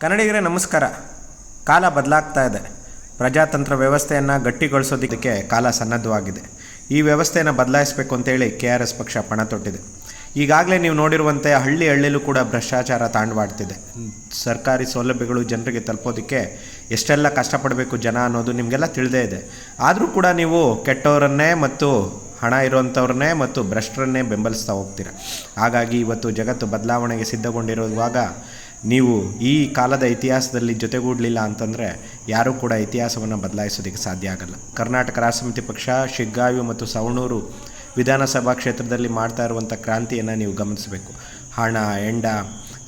ಕನ್ನಡಿಗರೇ ನಮಸ್ಕಾರ. ಕಾಲ ಬದಲಾಗ್ತಾ ಇದೆ. ಪ್ರಜಾತಂತ್ರ ವ್ಯವಸ್ಥೆಯನ್ನು ಗಟ್ಟಿಗೊಳಿಸೋದಕ್ಕೆ ಕಾಲ ಸನ್ನದ್ಧವಾಗಿದೆ. ಈ ವ್ಯವಸ್ಥೆಯನ್ನು ಬದಲಾಯಿಸಬೇಕು ಅಂತೇಳಿ KRS ಪಕ್ಷ ಪಣ ತೊಟ್ಟಿದೆ. ಈಗಾಗಲೇ ನೀವು ನೋಡಿರುವಂತೆ ಹಳ್ಳಿಯಲ್ಲೂ ಕೂಡ ಭ್ರಷ್ಟಾಚಾರ ತಾಂಡವಾಡ್ತಿದೆ. ಸರ್ಕಾರಿ ಸೌಲಭ್ಯಗಳು ಜನರಿಗೆ ತಲುಪೋದಕ್ಕೆ ಎಷ್ಟೆಲ್ಲ ಕಷ್ಟಪಡಬೇಕು ಜನ ಅನ್ನೋದು ನಿಮಗೆಲ್ಲ ತಿಳಿದೇ ಇದೆ. ಆದರೂ ಕೂಡ ನೀವು ಕೆಟ್ಟವರನ್ನೇ ಮತ್ತು ಹಣ ಇರುವಂಥವ್ರನ್ನೇ ಮತ್ತು ಭ್ರಷ್ಟರನ್ನೇ ಬೆಂಬಲಿಸ್ತಾ ಹೋಗ್ತೀರ. ಹಾಗಾಗಿ ಇವತ್ತು ಜಗತ್ತು ಬದಲಾವಣೆಗೆ ಸಿದ್ಧಗೊಂಡಿರುವಾಗ ನೀವು ಈ ಕಾಲದ ಇತಿಹಾಸದಲ್ಲಿ ಜೊತೆಗೂಡಲಿಲ್ಲ ಅಂತಂದರೆ ಯಾರೂ ಕೂಡ ಇತಿಹಾಸವನ್ನು ಬದಲಾಯಿಸೋದಕ್ಕೆ ಸಾಧ್ಯ ಆಗಲ್ಲ. ಕರ್ನಾಟಕ ರಾಷ್ಟ್ರ ಸಮಿತಿ ಪಕ್ಷ ಶಿಗ್ಗಾವಿ ಮತ್ತು ಸವಣೂರು ವಿಧಾನಸಭಾ ಕ್ಷೇತ್ರದಲ್ಲಿ ಮಾಡ್ತಾ ಇರುವಂಥ ಕ್ರಾಂತಿಯನ್ನು ನೀವು ಗಮನಿಸಬೇಕು. ಹಣ, ಹೆಂಡ,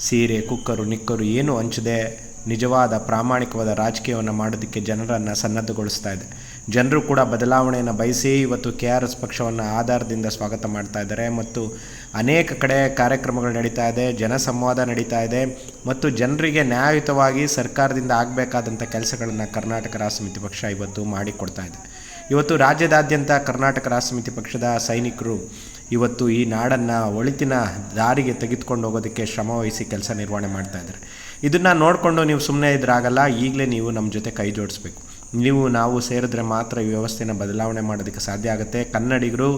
ಸೀರೆ, ಕುಕ್ಕರು, ನಿಕ್ಕರು ಏನು ಹಂಚದೆ ನಿಜವಾದ ಪ್ರಾಮಾಣಿಕವಾದ ರಾಜಕೀಯವನ್ನು ಮಾಡೋದಕ್ಕೆ ಜನರನ್ನು ಸನ್ನದ್ಧಗೊಳಿಸ್ತಾ ಇದೆ. ಜನರು ಕೂಡ ಬದಲಾವಣೆಯನ್ನು ಬಯಸಿ ಇವತ್ತು KRS ಪಕ್ಷವನ್ನು ಆಧಾರದಿಂದ ಸ್ವಾಗತ ಮಾಡ್ತಾ ಇದ್ದಾರೆ ಮತ್ತು ಅನೇಕ ಕಡೆ ಕಾರ್ಯಕ್ರಮಗಳು ನಡೀತಾ ಇದೆ, ಜನಸಂವಾದ ನಡೀತಾ ಇದೆ ಮತ್ತು ಜನರಿಗೆ ನ್ಯಾಯಯುತವಾಗಿ ಸರ್ಕಾರದಿಂದ ಆಗಬೇಕಾದಂಥ ಕೆಲಸಗಳನ್ನು ಕರ್ನಾಟಕ ರಾಷ್ಟ್ರ ಸಮಿತಿ ಪಕ್ಷ ಇವತ್ತು ಮಾಡಿಕೊಡ್ತಾ ಇದೆ. ಇವತ್ತು ರಾಜ್ಯದಾದ್ಯಂತ ಕರ್ನಾಟಕ ರಾಷ್ಟ್ರ ಸಮಿತಿ ಪಕ್ಷದ ಸೈನಿಕರು ಇವತ್ತು ಈ ನಾಡನ್ನು ಒಳಿತಿನ ದಾರಿಗೆ ತೆಗೆದುಕೊಂಡು ಹೋಗೋದಕ್ಕೆ ಶ್ರಮವಹಿಸಿ ಕೆಲಸ ನಿರ್ವಹಣೆ ಮಾಡ್ತಾ ಇದ್ದಾರೆ. ಇದನ್ನು ನೋಡಿಕೊಂಡು ನೀವು ಸುಮ್ಮನೆ ಇದ್ರಾಗಲ್ಲ. ಈಗಲೇ ನೀವು ನಮ್ಮ ಜೊತೆ ಕೈ ಜೋಡಿಸ್ಬೇಕು. ನಾವು ಸೇರಿದ್ರೆ ಮಾತ್ರ ಈ ವ್ಯವಸ್ಥೆನ ಬದಲಾವಣೆ ಮಾಡೋದಕ್ಕೆ ಸಾಧ್ಯ ಆಗುತ್ತೆ. ಕನ್ನಡಿಗರು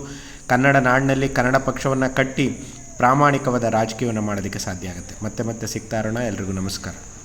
ಕನ್ನಡ ನಾಡಿನಲ್ಲಿ ಕನ್ನಡ ಪಕ್ಷವನ್ನು ಕಟ್ಟಿ ಪ್ರಾಮಾಣಿಕವಾದ ರಾಜಕೀಯವನ್ನು ಮಾಡೋದಕ್ಕೆ ಸಾಧ್ಯ ಆಗುತ್ತೆ. ಮತ್ತೆ ಸಿಗ್ತಾ ಇರೋಣ. ಎಲ್ರಿಗೂ ನಮಸ್ಕಾರ.